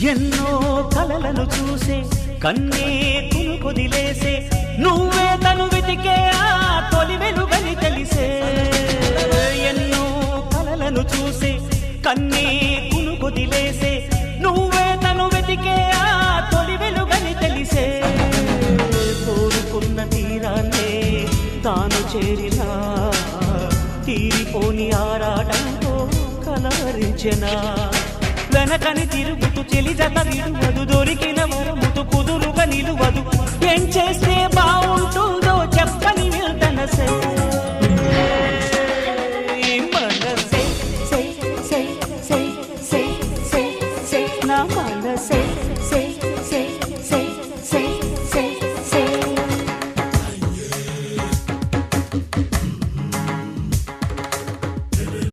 ఎన్నో కలలను చూసే కన్నే కునుకొదిలేసే నువ్వే తను వెతికే ఆ తొలి వెలుగని తెలిసే ఎన్నో కలలను చూసే కన్నే కునుకొదిలేసే నువ్వే తను వెతికే ఆ తొలి వెలుగని తెలిసే కోరుకున్న తీరాన్నే తాను చేరినా తీరిపోని ఆరాటంతో కలవరించెనా వెనకని తిరుగుతూ చెలి జత విడువదు దొరికిన వరముతు కుదురుగా నిలువదు ఏం చేస్తే బాగుంటుందో చెప్పని వెళ్తనసే